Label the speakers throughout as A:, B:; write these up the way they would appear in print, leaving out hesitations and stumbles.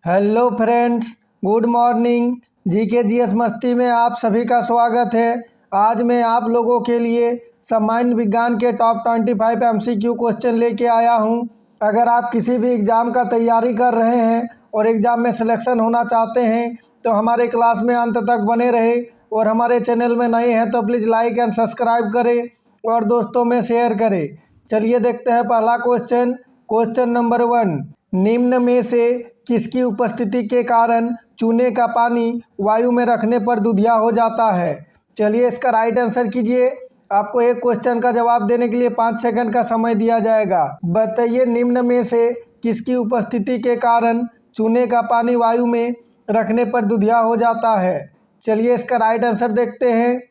A: Hello friends, good morning. GK GS मस्ती में आप सभी का स्वागत है। आज मैं आप लोगों के लिए सामान्य विज्ञान के टॉप 25 एमसीक्यू क्वेश्चन लेके आया हूं। अगर आप किसी भी एग्ज़ाम का तैयारी कर रहे हैं और एग्ज़ाम में सिलेक्शन होना चाहते हैं तो हमारे क्लास में अंत तक बने रहे और हमारे चैनल में नए हैं तो प्लीज़ लाइक एंड सब्सक्राइब करें और दोस्तों में शेयर करें। चलिए देखते हैं पहला क्वेश्चन। क्वेश्चन नंबर 1, निम्न में से किसकी उपस्थिति के कारण चूने का पानी वायु में रखने पर दूधिया हो जाता है? चलिए इसका राइट आंसर कीजिए। आपको एक क्वेश्चन का जवाब देने के लिए 5 सेकंड का समय दिया जाएगा। बताइए निम्न में से किसकी उपस्थिति के कारण चूने का पानी वायु में रखने पर दूधिया हो जाता है? चलिए इसका राइट आंसर देखते हैं।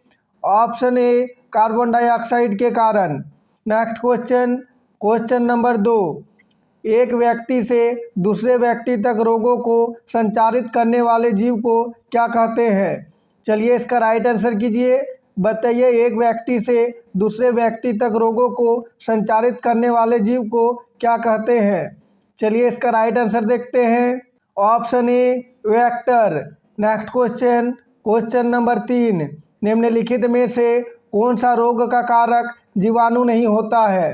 A: ऑप्शन ए, कार्बन डाइऑक्साइड के कारण। नेक्स्ट क्वेश्चन, क्वेश्चन नंबर 2, एक व्यक्ति से दूसरे व्यक्ति तक रोगों को संचारित करने वाले जीव को क्या कहते हैं? चलिए इसका राइट आंसर कीजिए। बताइए एक व्यक्ति से दूसरे व्यक्ति तक रोगों को संचारित करने वाले जीव को क्या कहते हैं? चलिए इसका राइट आंसर देखते हैं। Option A, vector. Next question, question number 3, निम्नलिखित में से कौन सा रोग का कारक जीवाणु नहीं होता है?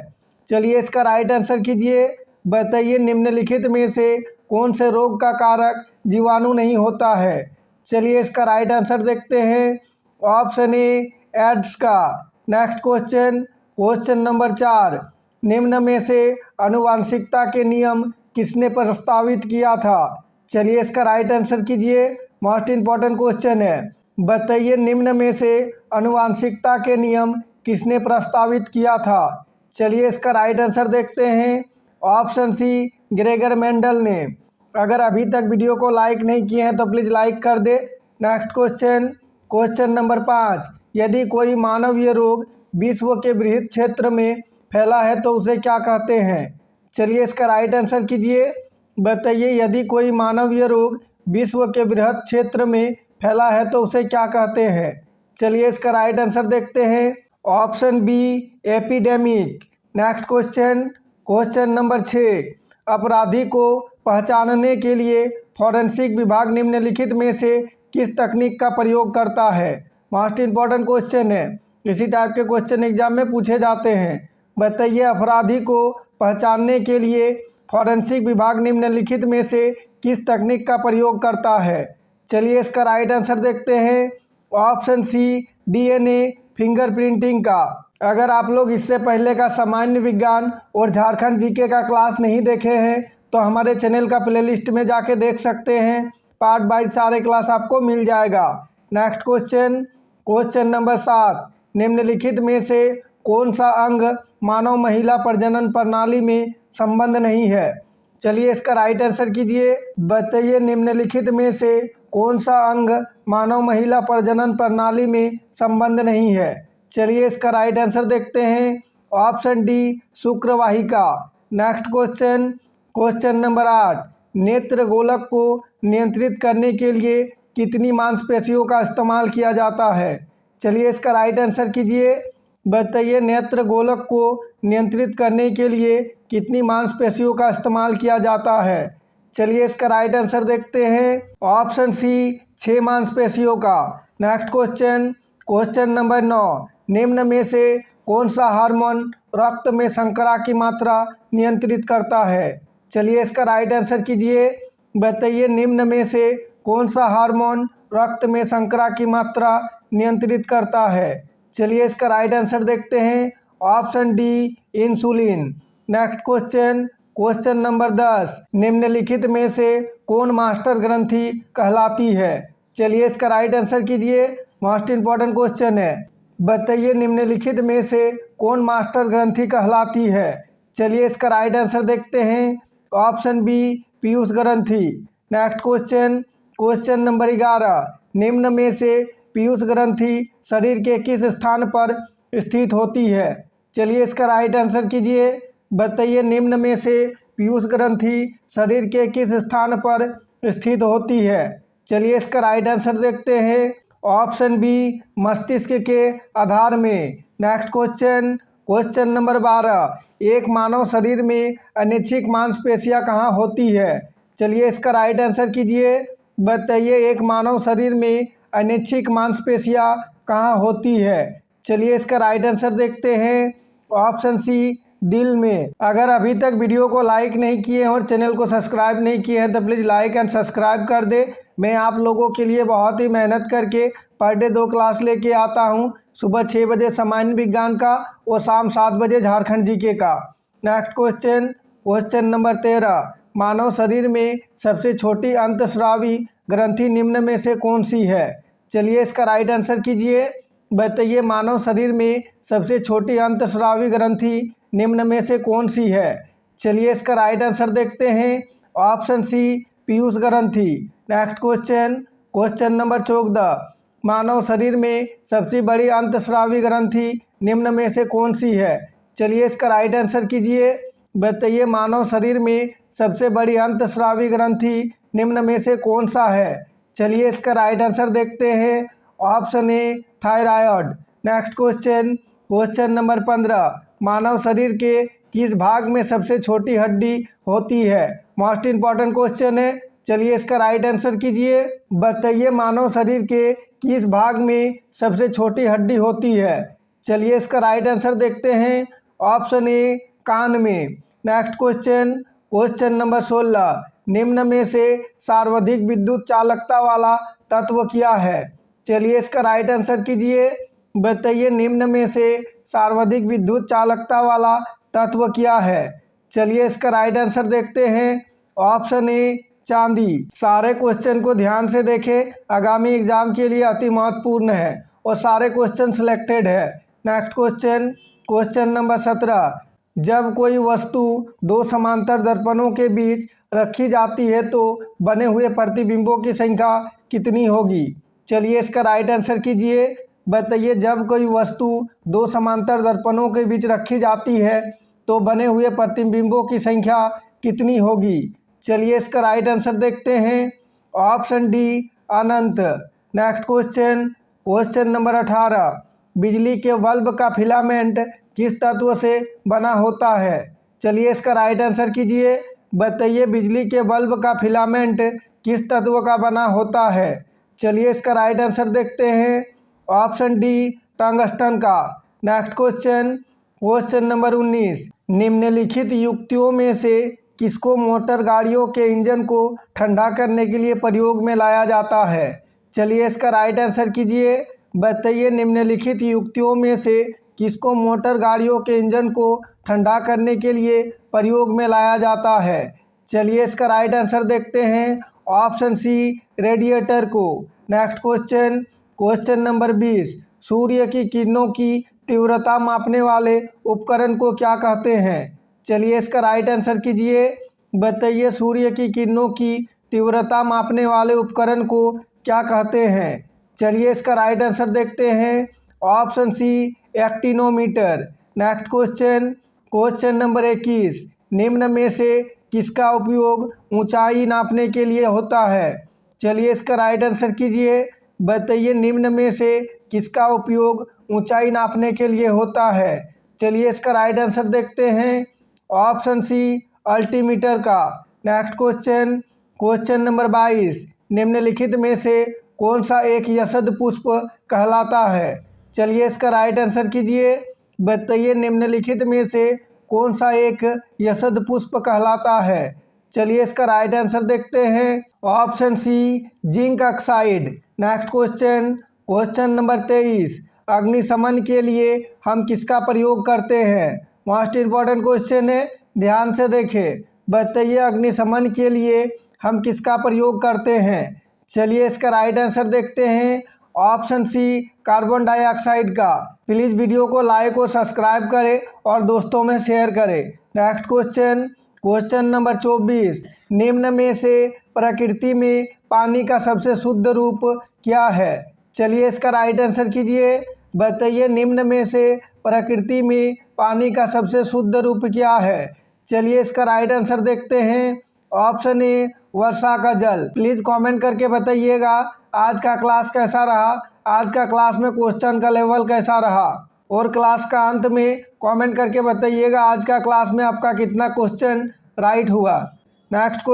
A: चलिए इसका राइट आंसर कीजिए। बताइए निम्नलिखित में से कौन से रोग का कारक जीवाणु नहीं होता है? चलिए इसका राइट आंसर देखते हैं। ऑप्शन ए, एड्स का। नेक्स्ट क्वेश्चन, क्वेश्चन नंबर 4, निम्न में से आनुवांशिकता के नियम किसने प्रस्तावित किया था? चलिए इसका राइट आंसर कीजिए। मोस्ट इम्पॉर्टेंट क्वेश्चन है। बताइए निम्न में से आनुवांशिकता के नियम किसने प्रस्तावित किया था? चलिए इसका राइट आंसर देखते हैं। ऑप्शन सी, ग्रेगर मेंडल ने। अगर अभी तक वीडियो को लाइक नहीं किए हैं तो प्लीज़ लाइक कर दे। नेक्स्ट क्वेश्चन, क्वेश्चन नंबर 5, यदि कोई मानवीय रोग विश्व के बृहद क्षेत्र में फैला है तो उसे क्या कहते हैं? चलिए इसका राइट आंसर कीजिए। बताइए यदि कोई मानवीय रोग विश्व के बृहद क्षेत्र में फैला है तो उसे क्या कहते हैं? चलिए इसका राइट आंसर देखते हैं। Option B, epidemic. Next question, question number 6, अपराधी को पहचानने के लिए फॉरेंसिक विभाग निम्नलिखित में से किस तकनीक का प्रयोग करता है? मोस्ट इम्पॉर्टेंट क्वेश्चन है। इसी टाइप के क्वेश्चन एग्जाम में पूछे जाते हैं। बताइए अपराधी को पहचानने के लिए फॉरेंसिक विभाग निम्नलिखित में से किस तकनीक का प्रयोग करता है? चलिए इसका राइट आंसर देखते हैं। ऑप्शन सी, डीएनए फिंगरप्रिंटिंग का। अगर आप लोग इससे पहले का सामान्य विज्ञान और झारखंड जीके का क्लास नहीं देखे हैं तो हमारे चैनल का प्लेलिस्ट में जाके देख सकते हैं। पार्ट बाय सारे क्लास आपको मिल जाएगा। नेक्स्ट क्वेश्चन, क्वेश्चन नंबर 7, निम्नलिखित में से कौन सा अंग मानव महिला प्रजनन प्रणाली में संबंध नहीं है? चलिए इसका राइट आंसर कीजिए। बताइए निम्नलिखित में से कौन सा अंग मानव महिला प्रजनन प्रणाली में संबंध नहीं है? चलिए इसका राइट आंसर देखते हैं। ऑप्शन डी, शुक्रवाहिका। नेक्स्ट क्वेश्चन, क्वेश्चन नंबर 8, नेत्र गोलक को नियंत्रित करने के लिए कितनी मांसपेशियों का इस्तेमाल किया जाता है? चलिए इसका राइट आंसर कीजिए। बताइए नेत्र गोलक को नियंत्रित करने के लिए कितनी मांसपेशियों का इस्तेमाल किया जाता है? चलिए इसका राइट आंसर देखते हैं। ऑप्शन सी, 6 मांसपेशियों का। नेक्स्ट क्वेश्चन, क्वेश्चन नंबर 9, निम्न में से कौन सा हार्मोन रक्त में शर्करा की मात्रा नियंत्रित करता है? चलिए इसका राइट आंसर कीजिए। बताइए निम्न में से कौन सा हार्मोन रक्त में शर्करा की मात्रा नियंत्रित करता है? चलिए इसका राइट आंसर देखते हैं। Option D, insulin. Next question, question number 10, निम्नलिखित में से कौन मास्टर ग्रंथि कहलाती है? चलिए इसका राइट आंसर कीजिए। मोस्ट इम्पॉर्टेंट क्वेश्चन है। बताइए निम्नलिखित में से कौन मास्टर ग्रंथि कहलाती है? चलिए इसका राइट आंसर देखते हैं। ऑप्शन बी, पीयूष ग्रंथि। नेक्स्ट क्वेश्चन, क्वेश्चन नंबर 11, निम्न में से पीयूष ग्रंथि शरीर के किस स्थान पर स्थित होती है? चलिए इसका राइट आंसर कीजिए। बताइए निम्न में से पीयूष ग्रंथि शरीर के किस स्थान पर स्थित होती है? चलिए इसका राइट आंसर देखते हैं। ऑप्शन बी, मस्तिष्क के आधार में। नेक्स्ट क्वेश्चन, क्वेश्चन नंबर 12, एक मानव शरीर में अनैच्छिक मांसपेशियां कहाँ होती है? चलिए इसका राइट आंसर कीजिए। बताइए एक मानव शरीर में अनैच्छिक मांसपेशियाँ कहाँ होती है। चलिए इसका राइट आंसर देखते हैं। ऑप्शन सी, दिल में। अगर अभी तक वीडियो को लाइक नहीं किए हैं और चैनल को सब्सक्राइब नहीं किए हैं तो प्लीज़ लाइक एंड सब्सक्राइब कर दे। मैं आप लोगों के लिए बहुत ही मेहनत करके पर डे 2 क्लास लेके आता हूं। सुबह 6 बजे सामान्य विज्ञान का और शाम 7 बजे झारखंड जीके का। Next question number 13। मानव शरीर में सबसे छोटी अंतस्रावी ग्रंथि निम्न में से कौन सी है। चलिए इसका राइट आंसर कीजिए। बताइए मानव शरीर में सबसे छोटी अंतस्रावी ग्रंथि निम्न में से कौन सी है। चलिए इसका राइट आंसर देखते हैं। ऑप्शन सी, पीयूष ग्रंथि। Next question number 14। मानव शरीर में सबसे बड़ी अंतस्रावी ग्रंथि निम्न में से कौन सी है। चलिए इसका राइट आंसर कीजिए। बताइए मानव शरीर में सबसे बड़ी अंतस्रावी ग्रंथि निम्न में से कौन सा है। चलिए इसका राइट आंसर देखते हैं। Option A, thyroid. Next question number 15। मानव शरीर के किस भाग में सबसे छोटी हड्डी होती है। मोस्ट इंपॉर्टेंट क्वेश्चन है। चलिए इसका राइट आंसर कीजिए। बताइए मानव शरीर के किस भाग में सबसे छोटी हड्डी होती है। चलिए इसका राइट आंसर देखते हैं। ऑप्शन ए, कान में। Next question number 16। निम्न में से सर्वाधिक विद्युत चालकता वाला तत्व क्या है। चलिए इसका राइट आंसर कीजिए। बताइए निम्न में से सर्वाधिक विद्युत चालकता वाला तत्व क्या है। चलिए इसका राइट आंसर देखते हैं। ऑप्शन ए, चांदी। सारे क्वेश्चन को ध्यान से देखें, आगामी एग्जाम के लिए अति महत्वपूर्ण है और सारे क्वेश्चन सिलेक्टेड है। Next question number 17। जब कोई वस्तु दो समांतर दर्पणों के बीच रखी जाती है तो बने हुए प्रतिबिंबों की संख्या कितनी होगी। चलिए इसका राइट आंसर कीजिए। बताइए जब कोई वस्तु दो समांतर दर्पणों के बीच रखी जाती है तो बने हुए प्रतिबिंबों की संख्या कितनी होगी। चलिए इसका राइट आंसर देखते हैं। ऑप्शन डी, अनंत। Next question number 18। बिजली के बल्ब का फिलामेंट किस तत्व से बना होता है। चलिए इसका राइट आंसर कीजिए। बताइए बिजली के बल्ब का फिलामेंट किस तत्व का बना होता है। चलिए इसका राइट आंसर देखते हैं। ऑप्शन डी, टंगस्टन का। Next question number 19। निम्नलिखित युक्तियों में से किसको मोटर गाड़ियों के इंजन को ठंडा करने के लिए प्रयोग में लाया जाता है। चलिए इसका राइट आंसर कीजिए। बताइए निम्नलिखित युक्तियों में से किसको मोटर गाड़ियों के इंजन को ठंडा करने के लिए प्रयोग में लाया जाता है। चलिए इसका राइट आंसर देखते हैं। ऑप्शन सी, रेडिएटर को। Next question number 20। सूर्य की किरणों की तीव्रता मापने वाले उपकरण को क्या कहते हैं। चलिए इसका राइट आंसर कीजिए। बताइए सूर्य की किरणों की तीव्रता मापने वाले उपकरण को क्या कहते हैं। चलिए इसका राइट आंसर देखते हैं। Option C, actinometer. Next question number 21। निम्न में से किसका उपयोग ऊंचाई नापने के लिए होता है। चलिए इसका राइट आंसर कीजिए। बताइए निम्न में से किसका उपयोग ऊंचाई नापने के लिए होता है। चलिए इसका राइट आंसर देखते हैं। ऑप्शन सी, अल्टीमीटर का। Next question number 22। निम्नलिखित में से कौन सा एक यशद पुष्प कहलाता है। चलिए इसका राइट आंसर कीजिए। बताइए निम्नलिखित में से कौन सा एक यशद पुष्प कहलाता है। चलिए इसका राइट आंसर देखते हैं। Option C, zinc oxide. Next question number 23। अग्निशमन के लिए हम किसका प्रयोग करते हैं। मोस्ट इम्पॉर्टेंट क्वेश्चन है, ध्यान से देखें। बताइए अग्निशमन के लिए हम किसका प्रयोग करते हैं। चलिए इसका राइट आंसर देखते हैं। ऑप्शन सी, कार्बन डाइऑक्साइड का। प्लीज़ वीडियो को लाइक और सब्सक्राइब करें और दोस्तों में शेयर करें। Next question number 24। निम्न में से प्रकृति में पानी का सबसे शुद्ध रूप क्या है। चलिए इसका राइट आंसर कीजिए। बताइए निम्न में से प्रकृति में पानी का सबसे शुद्ध रूप क्या है। चलिए इसका राइट आंसर देखते हैं। ऑप्शन ए, वर्षा का जल। प्लीज़ कमेंट करके बताइएगा आज का क्लास कैसा रहा, आज का क्लास में क्वेश्चन का लेवल कैसा रहा, और क्लास का अंत में कमेंट करके बताइएगा आज का क्लास में आपका कितना क्वेश्चन राइट हुआ। नेक्स्ट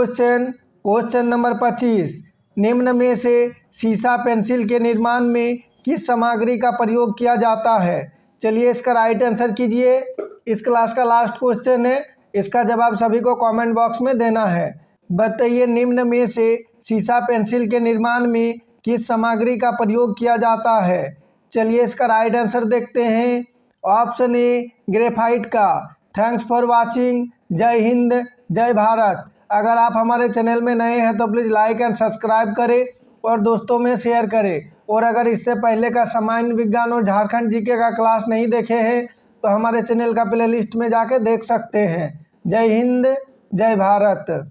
A: क्वेश्चन नंबर 25, निम्न में से सीसा पेंसिल के निर्माण में किस सामग्री का प्रयोग किया जाता है? चलिए इसका राइट आंसर कीजिए। इस क्लास का लास्ट क्वेश्चन है, इसका जवाब सभी को कमेंट बॉक्स में देना है। बताइए निम्न में से सीसा पेंसिल के निर्माण में किस सामग्री का प्रयोग किया जाता है? चलिए इसका राइट आंसर देखते हैं। ऑप्शन ए ग्रेफाइट का। Thanks for watching. जय हिंद, जय भारत। अगर आप हमारे चैनल में नए हैं तो प्लीज़ लाइक एंड सब्सक्राइब करें और दोस्तों में शेयर करें। और अगर इससे पहले का सामान्य विज्ञान और झारखंड जीके का क्लास नहीं देखे हैं तो हमारे चैनल का प्लेलिस्ट में जाके देख सकते हैं। जय हिंद, जय भारत।